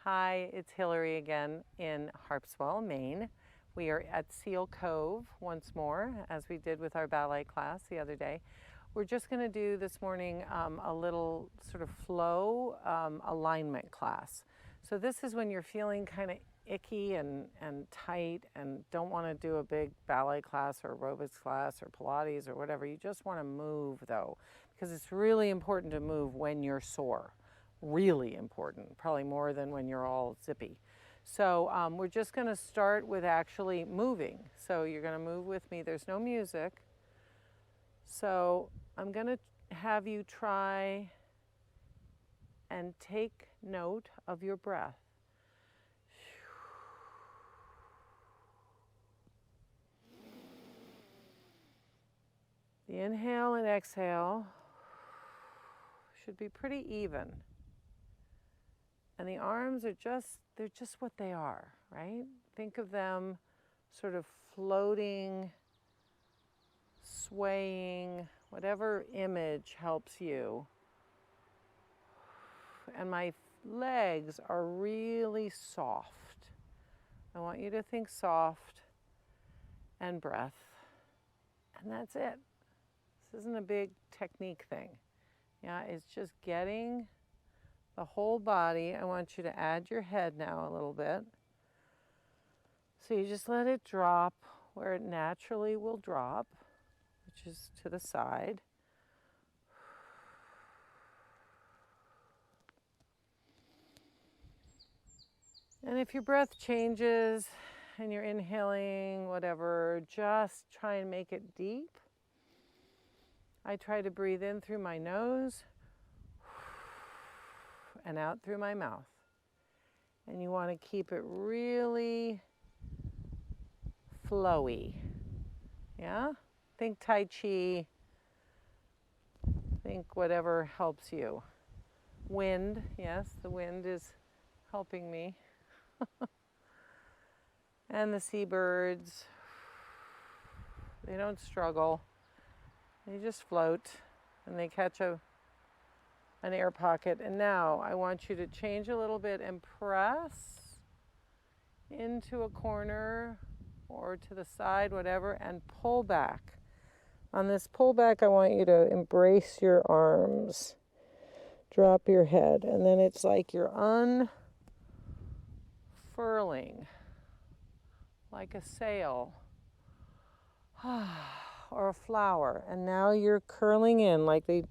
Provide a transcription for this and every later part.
Hi, it's Hillary again in Harpswell, Maine. We are at Seal Cove once more, as we did with our ballet class the other day. We're just going to do this morning a little sort of flow alignment class. So this is when you're feeling kind of icky and tight and don't want to do a big ballet class or aerobics class or Pilates or whatever. You just want to move though, because it's really important to move when you're sore. Really important, probably more than when you're all zippy. So we're just going to start with actually moving. So you're going to move with me. There's no music. So I'm going to have you try and take note of your breath. The inhale and exhale should be pretty even. And the arms are they're just what they are, right? Think of them sort of floating, swaying, whatever image helps you. And my legs are really soft. I want you to think soft and breath. And that's it. This isn't a big technique thing. Yeah, it's just getting the whole body. I want you to add your head now a little bit. So you just let it drop where it naturally will drop, which is to the side. And if your breath changes and you're inhaling, whatever, just try and make it deep. I try to breathe in through my nose and out through my mouth. And you want to keep it really flowy. Yeah? Think Tai Chi. Think whatever helps you. Wind, yes, the wind is helping me. And the seabirds, they don't struggle. They just float and they catch an air pocket. And now I want you to change a little bit and press into a corner or to the side, whatever, and pull back. On this pull back, I want you to embrace your arms. Drop your head. And then it's like you're unfurling like a sail or a flower. And now you're curling in like they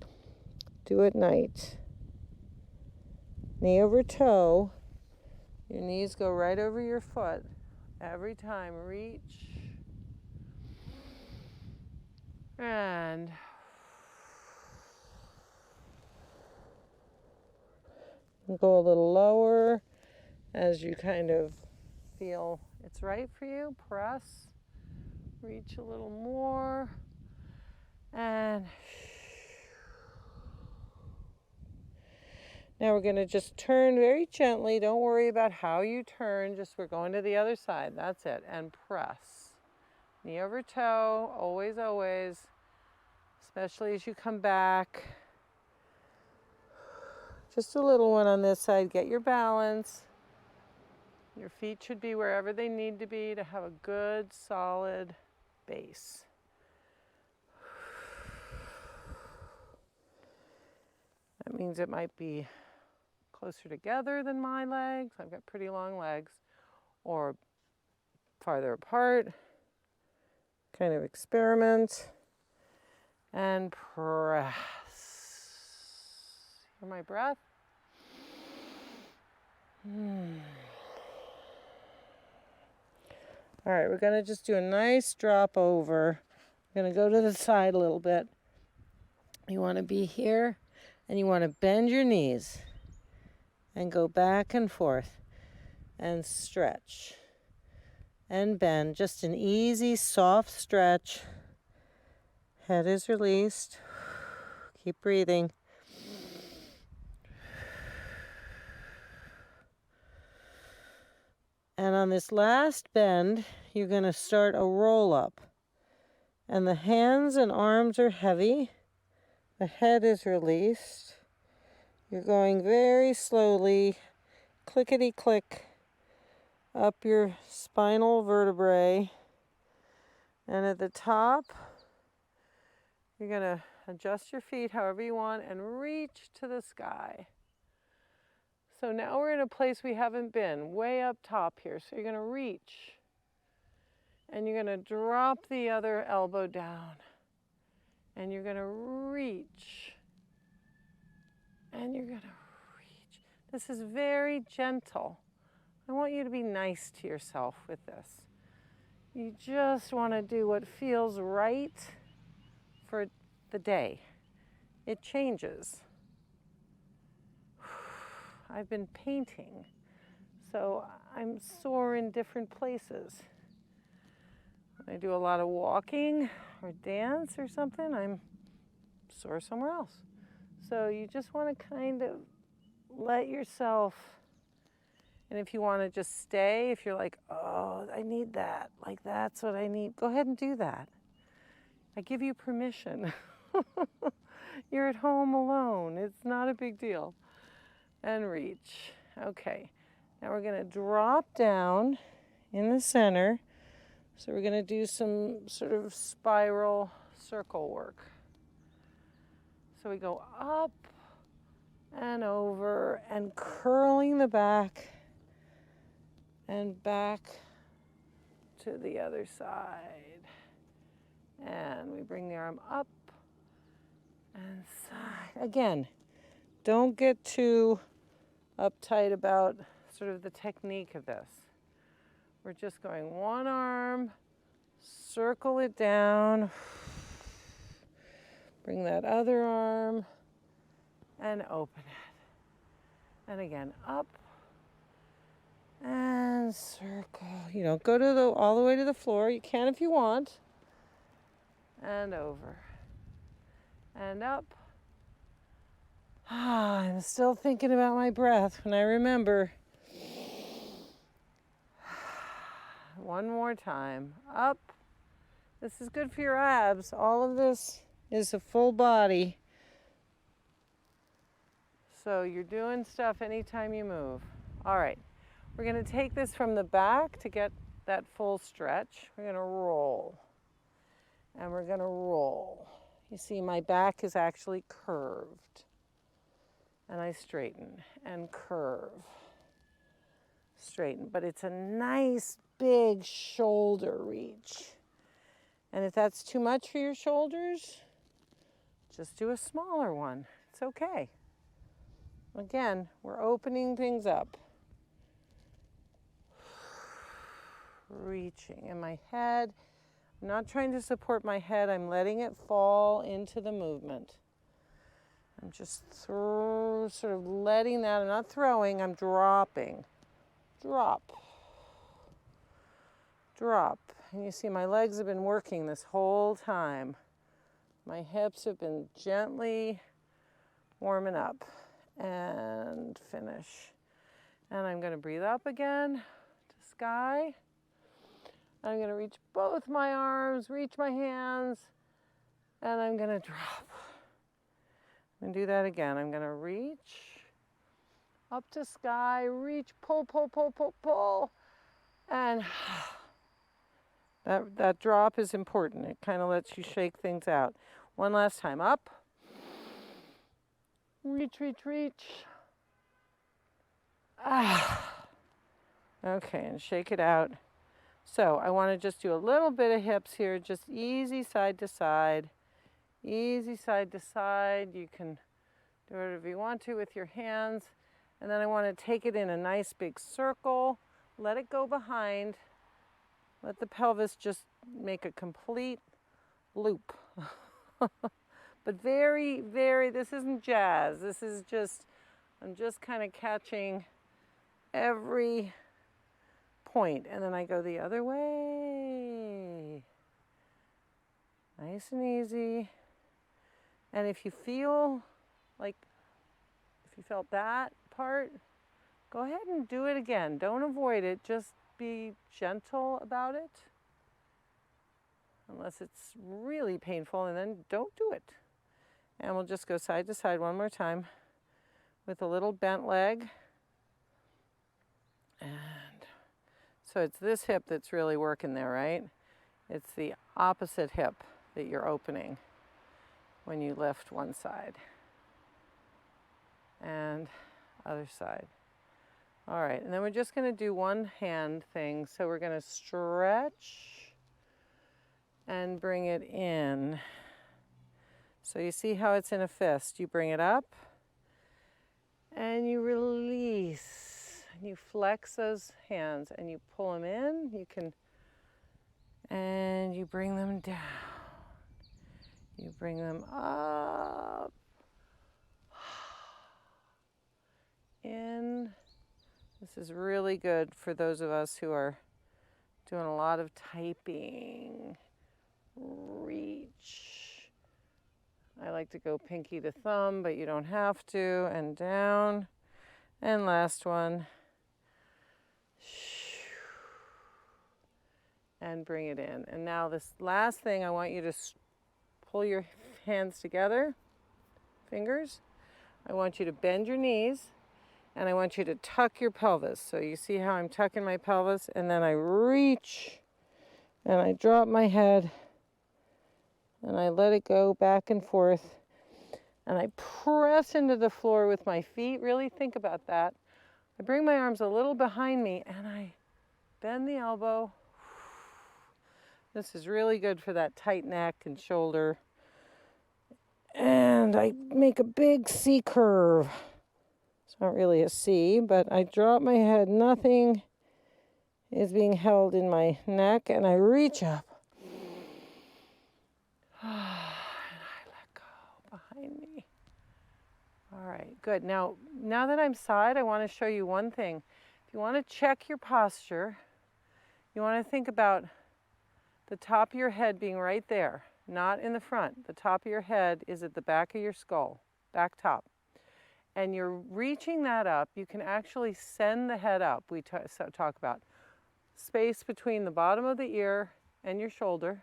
do at night. Knee over toe. Your knees go right over your foot. Every time, reach. And go a little lower as you kind of feel it's right for you. Press. Reach a little more. And now we're going to just turn very gently. Don't worry about how you turn. Just we're going to the other side. That's it. And press. Knee over toe. Always, always. Especially as you come back. Just a little one on this side. Get your balance. Your feet should be wherever they need to be to have a good, solid base. That means it might be closer together than my legs. I've got pretty long legs. Or farther apart. Kind of experiment. And press. Hear my breath? All right, we're going to just do a nice drop over. We're going to go to the side a little bit. You want to be here, and you want to bend your knees and go back and forth and stretch and bend. Just an easy, soft stretch. Head is released. Keep breathing. And on this last bend, you're going to start a roll up. And the hands and arms are heavy. The head is released. You're going very slowly clickety-click up your spinal vertebrae. And at the top, you're going to adjust your feet however you want and reach to the sky. So now we're in a place we haven't been, way up top here. So you're going to reach. And you're going to drop the other elbow down. And you're going to reach. And you're going to reach. This is very gentle. I want you to be nice to yourself with this. You just want to do what feels right for the day. It changes. I've been painting, so I'm sore in different places. When I do a lot of walking or dance or something, I'm sore somewhere else. So you just want to kind of let yourself, and if you want to just stay, if you're like, oh, I need that, like that's what I need, go ahead and do that. I give you permission. You're at home alone. It's not a big deal. And reach. Okay. Now we're going to drop down in the center. So we're going to do some sort of spiral circle work. So we go up and over and curling the back and back to the other side. And we bring the arm up and side. Again, don't get too uptight about sort of the technique of this. We're just going one arm, circle it down, bring that other arm, and open it. And again, up and circle. You don't go to all the way to the floor. You can if you want. And over. And up. I'm still thinking about my breath when I remember. One more time. Up. This is good for your abs. All of this is a full body. So you're doing stuff anytime you move. All right. We're going to take this from the back to get that full stretch. We're going to roll. And we're going to roll. You see, my back is actually curved. And I straighten and curve. Straighten. But it's a nice big shoulder reach. And if that's too much for your shoulders, just do a smaller one. It's okay. Again, we're opening things up. Reaching. And my head, I'm not trying to support my head. I'm letting it fall into the movement. I'm just sort of letting that. I'm not throwing, I'm dropping. Drop. Drop. And you see my legs have been working this whole time. My hips have been gently warming up. And finish. And I'm going to breathe up again to sky. I'm going to reach both my arms, reach my hands, and I'm going to drop. I'm going to do that again. I'm going to reach up to sky, reach, pull, pull, pull, pull, pull, and that drop is important. It kind of lets you shake things out. One last time. Up. Reach, reach, reach. Okay, and shake it out. So I want to just do a little bit of hips here, just easy side to side. Easy side to side. You can do whatever you want to with your hands. And then I want to take it in a nice big circle. Let it go behind. Let the pelvis just make a complete loop. But very, very, this isn't jazz. This is just, I'm just kind of catching every point. And then I go the other way. Nice and easy. And if you feel like, if you felt that part, go ahead and do it again. Don't avoid it. Just be gentle about it. Unless it's really painful, and then don't do it. And we'll just go side to side one more time with a little bent leg. So it's this hip that's really working there, right? It's the opposite hip that you're opening when you lift one side. And other side. All right, and then we're just going to do one hand thing. So we're going to stretch and bring it in. So you see how it's in a fist. You bring it up and you release. And you flex those hands and you pull them in. You can, and you bring them down. You bring them up. In. This is really good for those of us who are doing a lot of typing. Reach. I like to go pinky to thumb, but you don't have to. And down. And last one. And bring it in. And now this last thing, I want you to pull your hands together, fingers. I want you to bend your knees. And I want you to tuck your pelvis. So you see how I'm tucking my pelvis, and then I reach and I drop my head and I let it go back and forth. And I press into the floor with my feet. Really think about that. I bring my arms a little behind me and I bend the elbow. This is really good for that tight neck and shoulder. And I make a big C curve. It's not really a C, but I drop my head. Nothing is being held in my neck, and I reach up. And I let go behind me. All right, good. Now that I'm side, I want to show you one thing. If you want to check your posture, you want to think about the top of your head being right there, not in the front. The top of your head is at the back of your skull, back top. And you're reaching that up. You can actually send the head up. We talk about space between the bottom of the ear and your shoulder,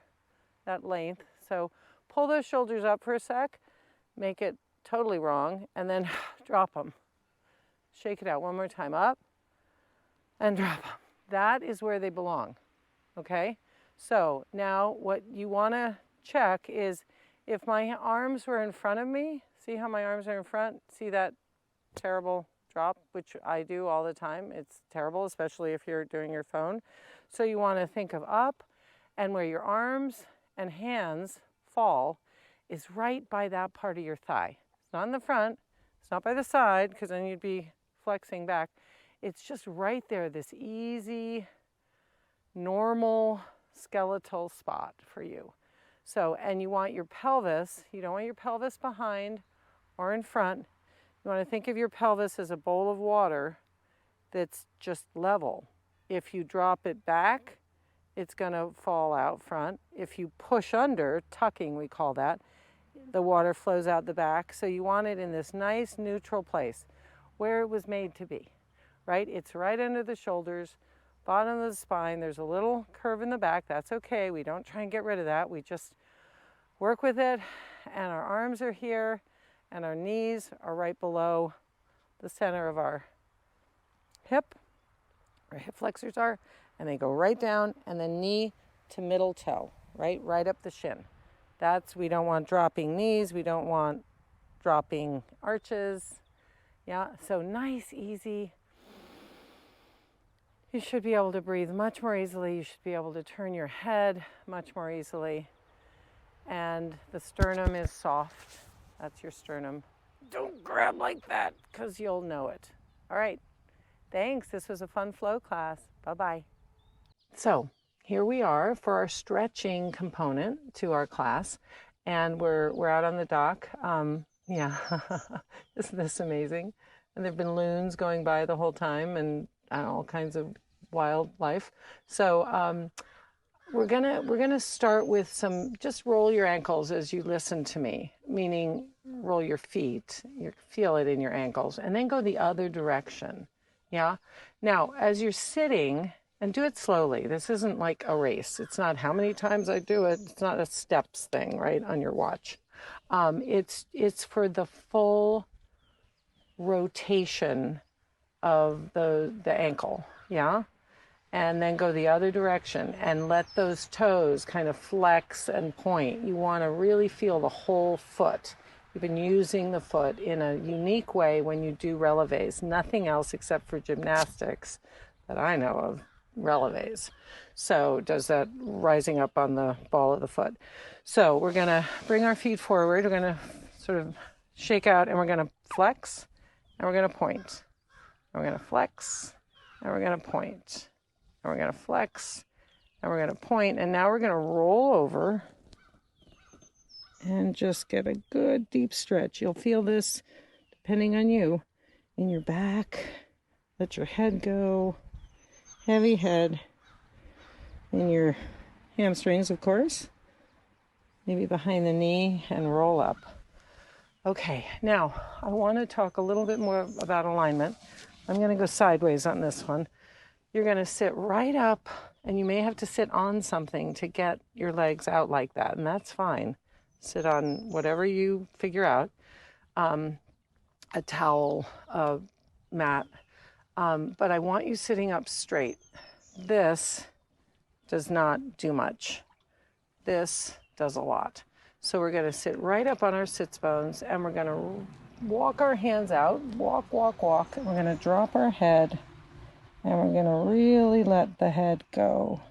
that length. So pull those shoulders up for a sec, make it totally wrong, and then drop them. Shake it out one more time, up and drop them. That is where they belong, okay? So now what you want to check is if my arms were in front of me, see how my arms are in front? See that terrible drop, which I do all the time. It's terrible, especially if you're doing your phone. So you want to think of up, and where your arms and hands fall is right by that part of your thigh. It's not in the front. It's not by the side, because then you'd be flexing back. It's just right there, this easy, normal skeletal spot for you. So, and you want your pelvis, you don't want your pelvis behind or in front. You want to think of your pelvis as a bowl of water that's just level. If you drop it back, it's going to fall out front. If you push under, tucking we call that, the water flows out the back. So you want it in this nice neutral place where it was made to be, right? It's right under the shoulders, bottom of the spine. There's a little curve in the back. That's okay. We don't try and get rid of that. We just work with it, and our arms are here, and our knees are right below the center of our hip. Our hip flexors are, and they go right down, and then knee to middle toe, right up the shin. We don't want dropping knees. We don't want dropping arches. Yeah, so nice, easy. You should be able to breathe much more easily. You should be able to turn your head much more easily. And the sternum is soft. That's your sternum. Don't grab like that, because you'll know it. All right. Thanks. This was a fun flow class. Bye-bye. So here we are for our stretching component to our class. And we're out on the dock. Yeah, isn't this amazing? And there have been loons going by the whole time, and all kinds of wildlife. So we're gonna start with some, just roll your ankles as you listen to me, meaning roll your feet, you feel it in your ankles, and then go the other direction. Yeah. Now, as you're sitting, and do it slowly. This isn't like a race. It's not how many times I do it. It's not a steps thing, right, on your watch. It's for the full rotation of the ankle. Yeah. and then go the other direction and let those toes kind of flex and point. You want to really feel the whole foot. You've been using the foot in a unique way when you do releves. Nothing else except for gymnastics that I know of releves. So does that rising up on the ball of the foot. So we're going to bring our feet forward. We're going to sort of shake out, and we're going to flex, and we're going to point. And we're going to flex, and we're going to point. And we're going to flex, and we're going to point, and now we're going to roll over and just get a good deep stretch. You'll feel this, depending on you, in your back. Let your head go, heavy head, in your hamstrings, of course, maybe behind the knee, and roll up. Okay, now I want to talk a little bit more about alignment. I'm going to go sideways on this one. You're going to sit right up, and you may have to sit on something to get your legs out like that, and that's fine. Sit on whatever you figure out, a towel, a mat, but I want you sitting up straight. This does not do much. This does a lot. So we're going to sit right up on our sits bones, and we're going to walk our hands out, walk, walk, walk, and we're going to drop our head. And we're going to really let the head go.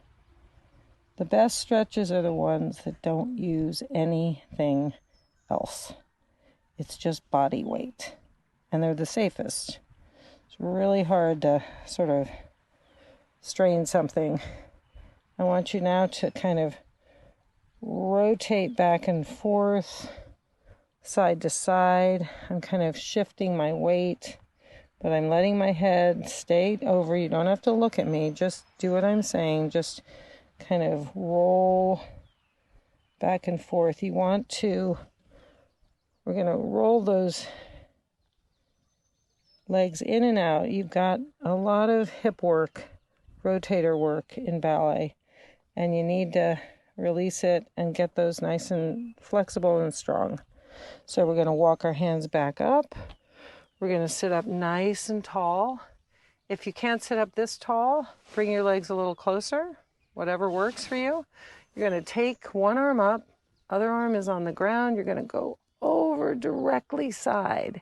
The best stretches are the ones that don't use anything else. It's just body weight. And they're the safest. It's really hard to sort of strain something. I want you now to kind of rotate back and forth, side to side. I'm kind of shifting my weight. But I'm letting my head stay over. You don't have to look at me. Just do what I'm saying. Just kind of roll back and forth. We're going to roll those legs in and out. You've got a lot of hip work, rotator work in ballet, and you need to release it and get those nice and flexible and strong. So we're going to walk our hands back up. We're going to sit up nice and tall. If you can't sit up this tall, bring your legs a little closer, whatever works for you. You're going to take one arm up, other arm is on the ground. You're going to go over directly side.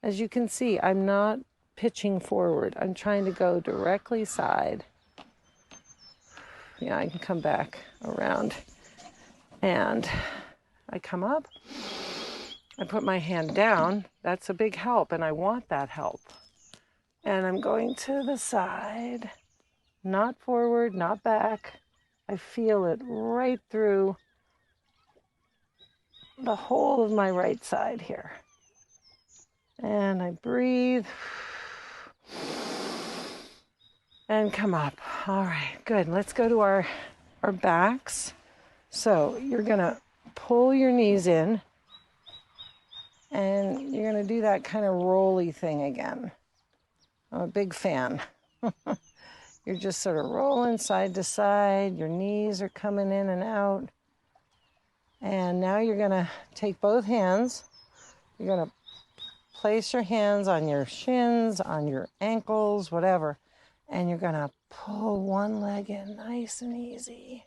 As you can see, I'm not pitching forward. I'm trying to go directly side. Yeah, I can come back around. And I come up. I put my hand down. That's a big help, and I want that help. And I'm going to the side, not forward, not back. I feel it right through the whole of my right side here. And I breathe and come up. All right, good. Let's go to our backs. So you're going to pull your knees in. And you're going to do that kind of rolly thing again. I'm a big fan. You're just sort of rolling side to side. Your knees are coming in and out. And now you're going to take both hands. You're going to place your hands on your shins, on your ankles, whatever. And you're going to pull one leg in nice and easy.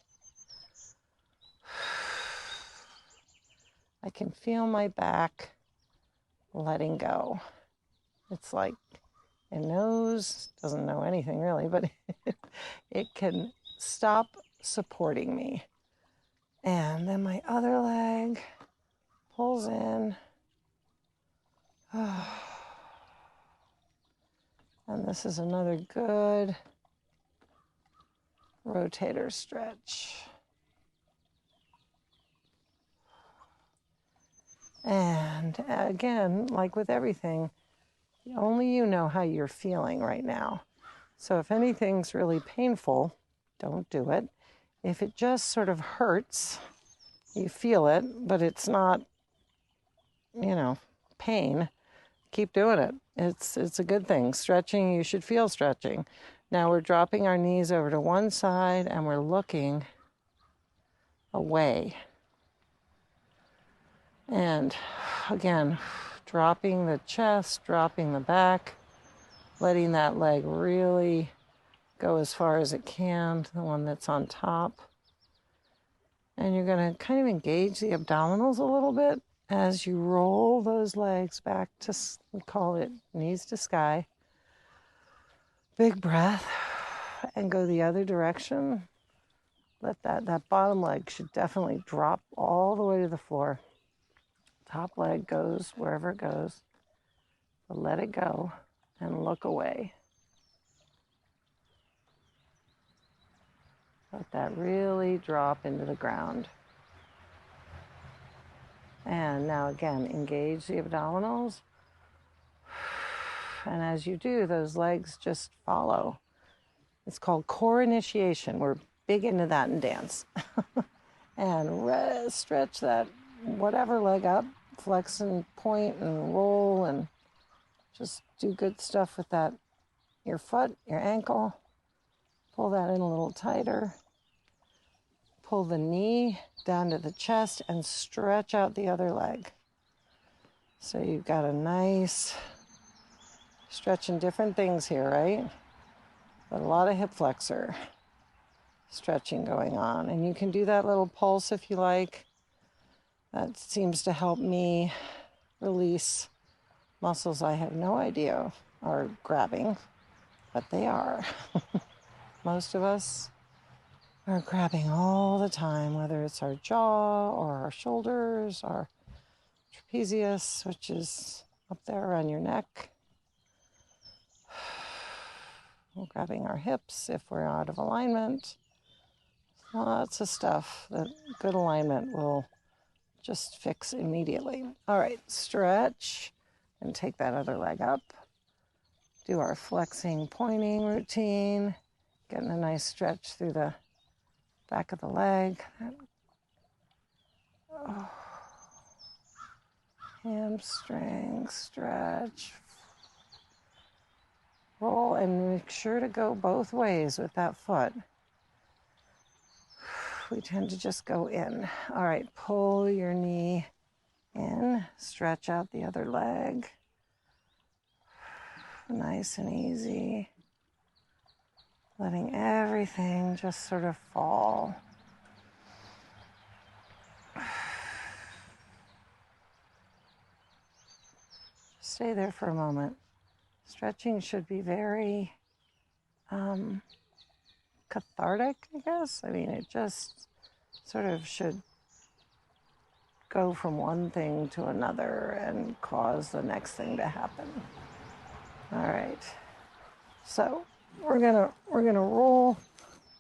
I can feel my back letting go. It's like it knows, doesn't know anything really, but it can stop supporting me. And then my other leg pulls in. And this is another good rotator stretch. And again, like with everything, only you know how you're feeling right now. So if anything's really painful, don't do it. If it just sort of hurts, you feel it, but it's not, pain, keep doing it. It's a good thing. Stretching, you should feel stretching. Now we're dropping our knees over to one side and we're looking away. And again, dropping the chest, dropping the back, letting that leg really go as far as it can to the one that's on top. And you're going to kind of engage the abdominals a little bit as you roll those legs back to, we call it knees to sky. Big breath, and go the other direction. Let that bottom leg should definitely drop all the way to the floor. Top leg goes wherever it goes. But let it go and look away. Let that really drop into the ground. And now again, engage the abdominals. And as you do, those legs just follow. It's called core initiation. We're big into that in dance. And stretch that whatever leg up, flex and point and roll, and just do good stuff with that. Your foot, your ankle. Pull that in a little tighter. Pull the knee down to the chest and stretch out the other leg. So you've got a nice stretching different things here, right? But a lot of hip flexor stretching going on. And you can do that little pulse if you like. That seems to help me release muscles I have no idea are grabbing, but they are. Most of us are grabbing all the time, whether it's our jaw or our shoulders, our trapezius, which is up there around your neck. We're grabbing our hips if we're out of alignment. Lots of stuff that good alignment will just fix immediately. All right, stretch and take that other leg up. Do our flexing, pointing routine. Getting a nice stretch through the back of the leg. Oh. Hamstring, stretch. Roll and make sure to go both ways with that foot. We tend to just go in. All right, pull your knee in, stretch out the other leg. Nice and easy. Letting everything just sort of fall. Stay there for a moment. Stretching should be very cathartic, I guess. I mean, it just sort of should go from one thing to another and cause the next thing to happen. All right. So we're gonna roll.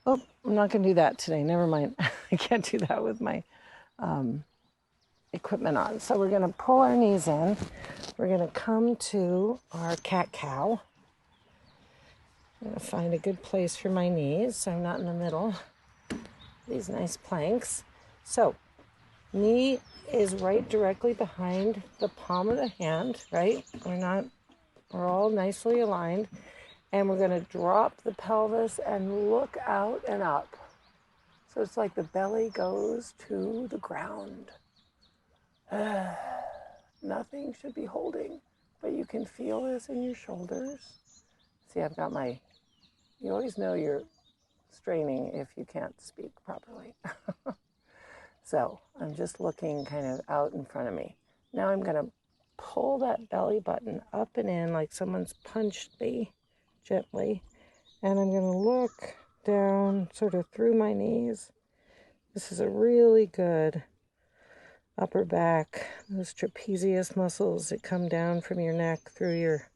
Oh, I'm not gonna do that today. Never mind. I can't do that with my equipment on. So we're gonna pull our knees in. We're gonna come to our cat-cow. I'm gonna find a good place for my knees so I'm not in the middle. These nice planks. So knee is right directly behind the palm of the hand, right? We're all nicely aligned. And we're going to drop the pelvis and look out and up. So it's like the belly goes to the ground. Nothing should be holding, but you can feel this in your shoulders. See, I've got you always know you're straining if you can't speak properly. So I'm just looking kind of out in front of me. Now I'm going to pull that belly button up and in like someone's punched me gently. And I'm going to look down sort of through my knees. This is a really good upper back, those trapezius muscles that come down from your neck through your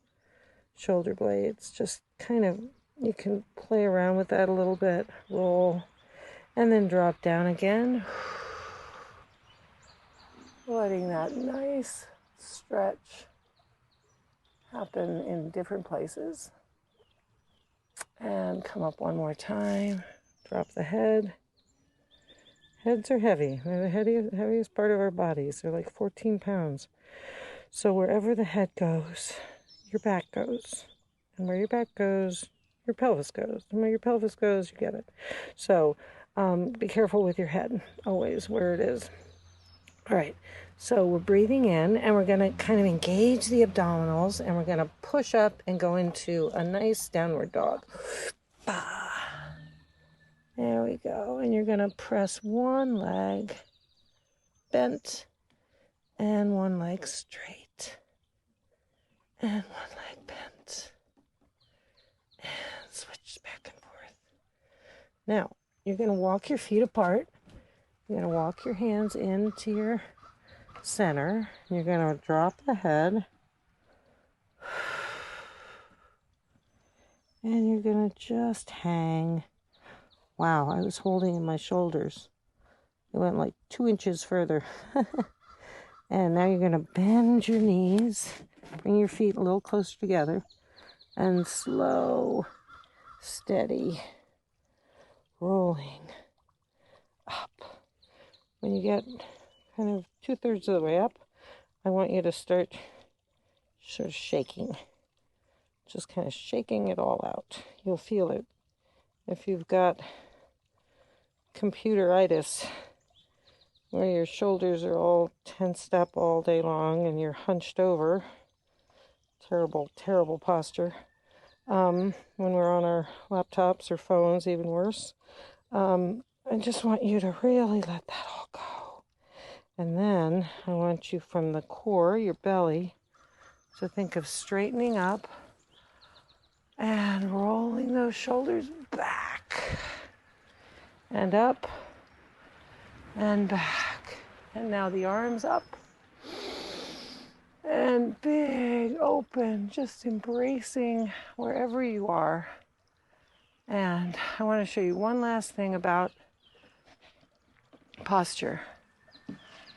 shoulder blades. Just kind of, you can play around with that a little bit. Roll and then drop down again. Letting that nice stretch happen in different places. And come up one more time. Drop the head. Heads are heavy. They're the heaviest part of our bodies. They're like 14 pounds. So wherever the head goes, your back goes. And where your back goes, your pelvis goes. And where your pelvis goes, you get it. So be careful with your head, always, where it is. All right, so we're breathing in, and we're going to kind of engage the abdominals, and we're going to push up and go into a nice downward dog. go. And you're going to press one leg bent and one leg straight. And one leg bent. And switch back and forth. Now, you're going to walk your feet apart. You're going to walk your hands into your center. You're going to drop the head. And you're going to just hang. Wow, I was holding in my shoulders. It went like 2 inches further. And now you're going to bend your knees. Bring your feet a little closer together. And slow, steady, rolling up. When you get kind of 2/3 of the way up, I want you to start sort of shaking. Just kind of shaking it all out. You'll feel it. If you've got computeritis, where your shoulders are all tensed up all day long and you're hunched over, terrible, terrible posture. When we're on our laptops or phones, even worse. I just want you to really let that all go. And then I want you from the core, your belly, to think of straightening up and rolling those shoulders back and up and back. And now the arms up and big open, just embracing wherever you are. And I want to show you one last thing about posture.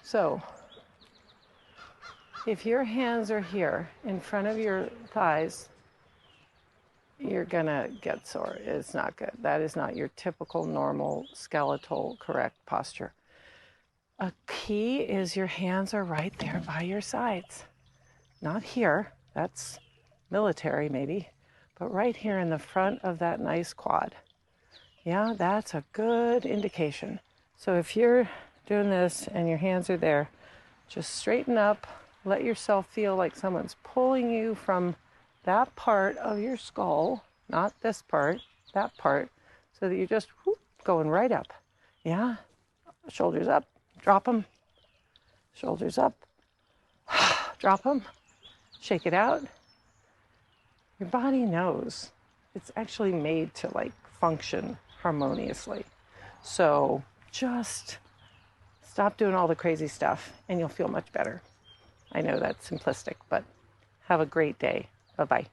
So if your hands are here in front of your thighs, you're gonna get sore. It's not good. That is not your typical, normal, skeletal, correct posture. A key is your hands are right there by your sides. Not here, that's military maybe, but right here in the front of that nice quad. Yeah, that's a good indication. So if you're doing this and your hands are there, just straighten up, let yourself feel like someone's pulling you from that part of your skull, not this part, that part, so that you're just going right up. Yeah, shoulders up, drop them, shoulders up, drop them, shake it out. Your body knows. It's actually made to like function harmoniously. So just stop doing all the crazy stuff and you'll feel much better. I know that's simplistic, but have a great day. Bye-bye.